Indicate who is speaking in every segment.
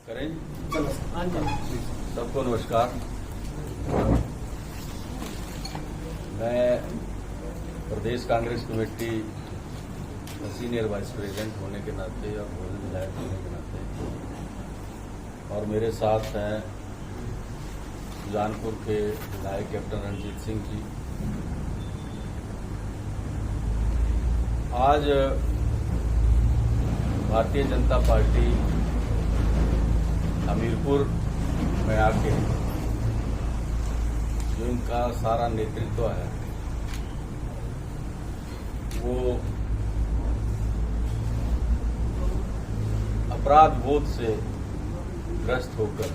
Speaker 1: करें। सबको नमस्कार। मैं प्रदेश Congress committee senior vice president होने के नाते और भोजन विधायक होने के नाते और मेरे साथ हैं सुजानपुर के विधायक कैप्टन रणजीत सिंह जी। आज भारतीय जनता पार्टी हमीरपुर में आके जो इनका सारा नेतृत्व है वो अपराध बोध से ग्रस्त होकर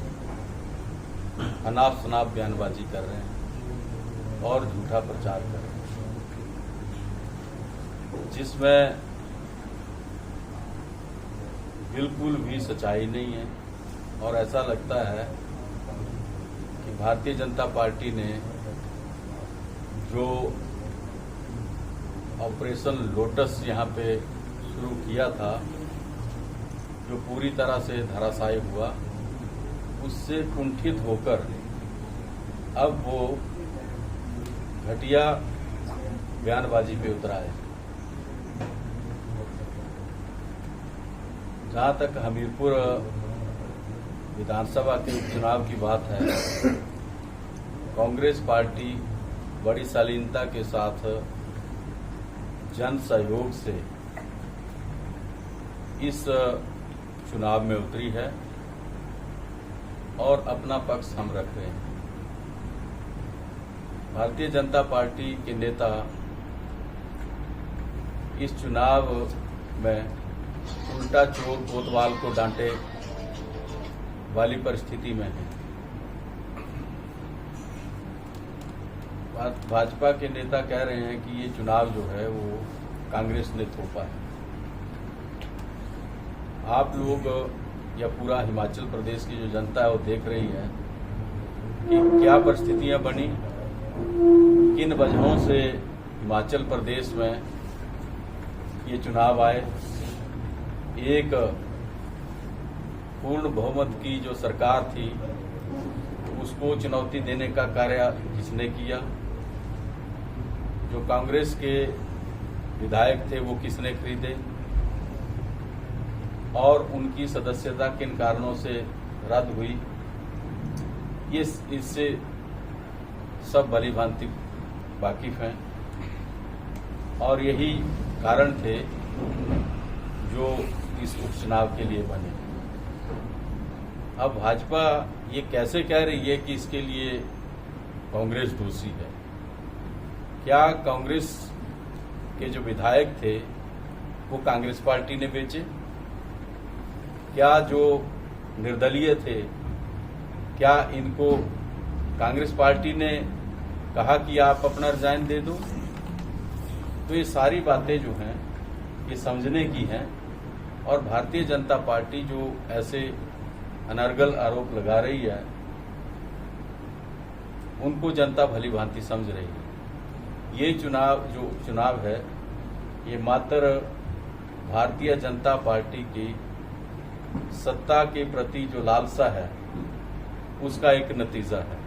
Speaker 1: अनाप शनाप बयानबाजी कर रहे हैं और झूठा प्रचार कर रहे हैं, जिसमें बिल्कुल भी सच्चाई नहीं है। और ऐसा लगता है कि भारतीय जनता पार्टी ने जो ऑपरेशन लोटस यहाँ पे शुरू किया था, जो पूरी तरह से धराशायी हुआ, उससे कुंठित होकर अब वो घटिया बयानबाजी पे उतरा है। जहाँ तक हमीरपुर विधानसभा के उपचुनाव की बात है, कांग्रेस पार्टी बड़ी शालीनता के साथ जन सहयोग से इस चुनाव में उतरी है और अपना पक्ष हम रख रहे हैं। भारतीय जनता पार्टी के नेता इस चुनाव में उल्टा चोर कोतवाल को डांटे वाली परिस्थिति में है। भाजपा के नेता कह रहे हैं कि ये चुनाव जो है वो कांग्रेस ने थोपा है। आप लोग या पूरा हिमाचल प्रदेश की जो जनता है वो देख रही है कि क्या परिस्थितियां बनी, किन वजहों से हिमाचल प्रदेश में ये चुनाव आए। एक पूर्ण बहुमत की जो सरकार थी उसको चुनौती देने का कार्य किसने किया, जो कांग्रेस के विधायक थे वो किसने खरीदे और उनकी सदस्यता किन कारणों से रद्द हुई, ये इससे सब भली भांति वाकिफ हैं। और यही कारण थे जो इस उपचुनाव के लिए बने। अब भाजपा ये कैसे कह रही है कि इसके लिए कांग्रेस दोषी है? क्या कांग्रेस के जो विधायक थे वो कांग्रेस पार्टी ने बेचे? क्या जो निर्दलीय थे, क्या इनको कांग्रेस पार्टी ने कहा कि आप अपना रिजाइन दे दो? तो ये सारी बातें जो हैं ये समझने की हैं। और भारतीय जनता पार्टी जो ऐसे अनर्गल आरोप लगा रही है उनको जनता भली भांति समझ रही है। ये चुनाव है ये मात्र भारतीय जनता पार्टी की सत्ता के प्रति जो लालसा है उसका एक नतीजा है।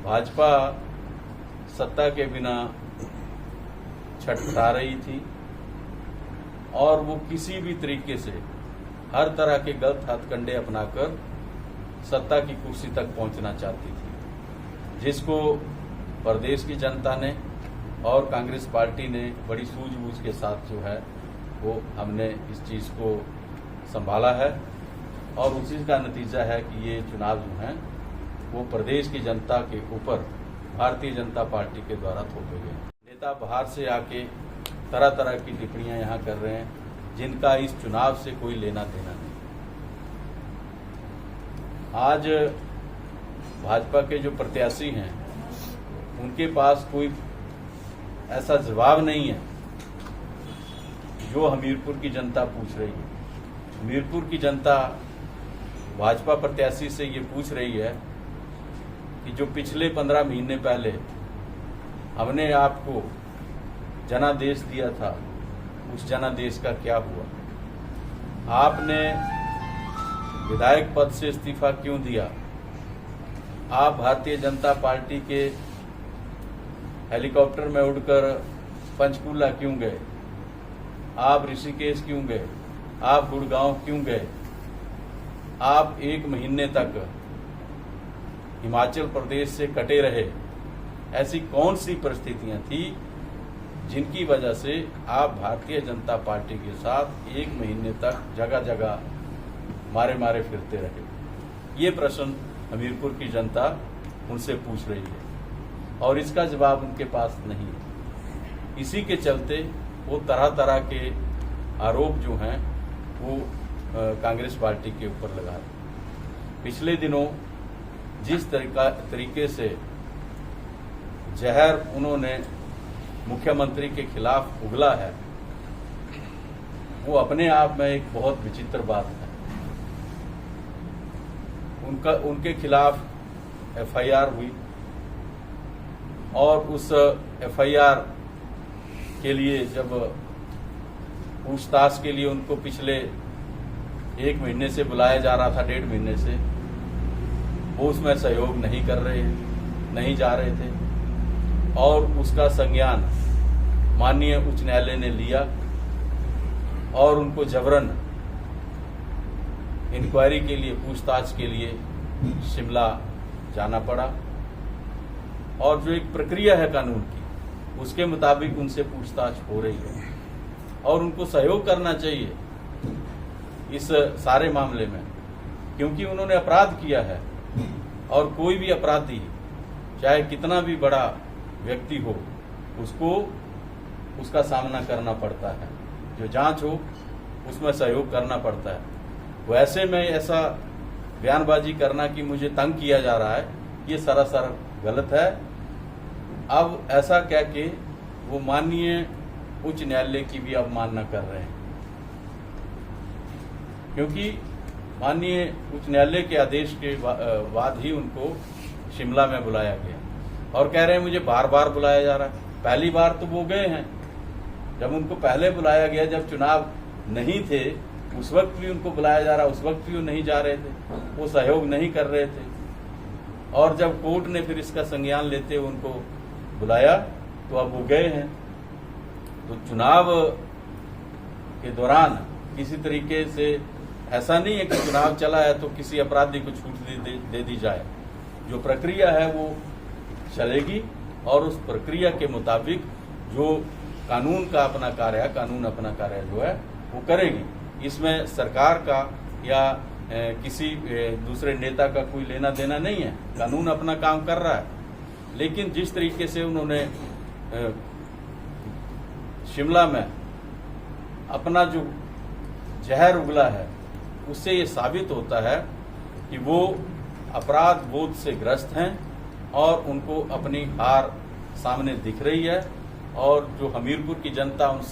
Speaker 1: भाजपा सत्ता के बिना छटपटा रही थी और वो किसी भी तरीके से हर तरह के गलत हथकंडे अपनाकर सत्ता की कुर्सी तक पहुंचना चाहती थी, जिसको प्रदेश की जनता ने और कांग्रेस पार्टी ने बड़ी सूझबूझ के साथ जो है वो हमने इस चीज को संभाला है। और उसी का नतीजा है कि ये चुनाव जो हैं वो प्रदेश की जनता के ऊपर भारतीय जनता पार्टी के द्वारा थोपे गए। नेता बाहर से आके तरह तरह की टिप्पणियां यहाँ कर रहे हैं जिनका इस चुनाव से कोई लेना देना नहीं। आज भाजपा के जो प्रत्याशी हैं उनके पास कोई ऐसा जवाब नहीं है जो हमीरपुर की जनता पूछ रही है। हमीरपुर की जनता भाजपा प्रत्याशी से ये पूछ रही है कि जो पिछले 15 महीने पहले हमने आपको जनादेश दिया था उस जनादेश का क्या हुआ। आपने विधायक पद से इस्तीफा क्यों दिया? आप भारतीय जनता पार्टी के हेलीकॉप्टर में उड़कर पंचकूला क्यों गए? आप ऋषिकेश क्यों गए? आप गुड़गांव क्यों गए? आप 1 महीने तक हिमाचल प्रदेश से कटे रहे। ऐसी कौन सी परिस्थितियां थी जिनकी वजह से आप भारतीय जनता पार्टी के साथ 1 महीने तक जगह जगह मारे मारे फिरते रहे? ये प्रश्न हमीरपुर की जनता उनसे पूछ रही है और इसका जवाब उनके पास नहीं है। इसी के चलते वो तरह तरह के आरोप जो हैं वो कांग्रेस पार्टी के ऊपर लगा रहे। पिछले दिनों जिस तरीके से जहर उन्होंने मुख्यमंत्री के खिलाफ उगला है वो अपने आप में एक बहुत विचित्र बात है। उनके खिलाफ एफआईआर हुई और उस एफआईआर के लिए जब पूछताछ के लिए उनको पिछले 1 महीने से बुलाया जा रहा था, 1.5 महीने से, वो उसमें सहयोग नहीं जा रहे थे और उसका संज्ञान माननीय उच्च न्यायालय ने लिया और उनको जबरन इंक्वायरी के लिए, पूछताछ के लिए शिमला जाना पड़ा और जो एक प्रक्रिया है कानून की उसके मुताबिक उनसे पूछताछ हो रही है और उनको सहयोग करना चाहिए इस सारे मामले में, क्योंकि उन्होंने अपराध किया है और कोई भी अपराधी चाहे कितना भी बड़ा व्यक्ति हो उसको उसका सामना करना पड़ता है। जो जांच हो उसमें सहयोग करना पड़ता है। वैसे में ऐसा बयानबाजी करना कि मुझे तंग किया जा रहा है, ये सरासर गलत है। अब ऐसा कह के वो माननीय उच्च न्यायालय की भी अवमानना कर रहे हैं, क्योंकि माननीय उच्च न्यायालय के आदेश के बाद ही उनको शिमला में बुलाया गया और कह रहे हैं मुझे बार बार बुलाया जा रहा है। पहली बार तो वो गए हैं, जब उनको पहले बुलाया गया, जब चुनाव नहीं थे उस वक्त भी उनको बुलाया जा रहा, उस वक्त भी वो नहीं जा रहे थे, वो सहयोग नहीं कर रहे थे। और जब कोर्ट ने फिर इसका संज्ञान लेते हुए उनको बुलाया तो अब वो गए हैं। तो चुनाव के दौरान किसी तरीके से ऐसा नहीं है कि चुनाव चला है तो किसी अपराधी को छूट दे दी जाए। जो प्रक्रिया है वो चलेगी और उस प्रक्रिया के मुताबिक जो कानून का अपना कार्य है, कानून अपना कार्य जो है वो करेगी। इसमें सरकार का या किसी दूसरे नेता का कोई लेना देना नहीं है, कानून अपना काम कर रहा है। लेकिन जिस तरीके से उन्होंने शिमला में अपना जो जहर उगला है उससे ये साबित होता है कि वो अपराध बोध से ग्रस्त हैं और उनको अपनी हार सामने दिख रही है और जो हमीरपुर की जनता उनसे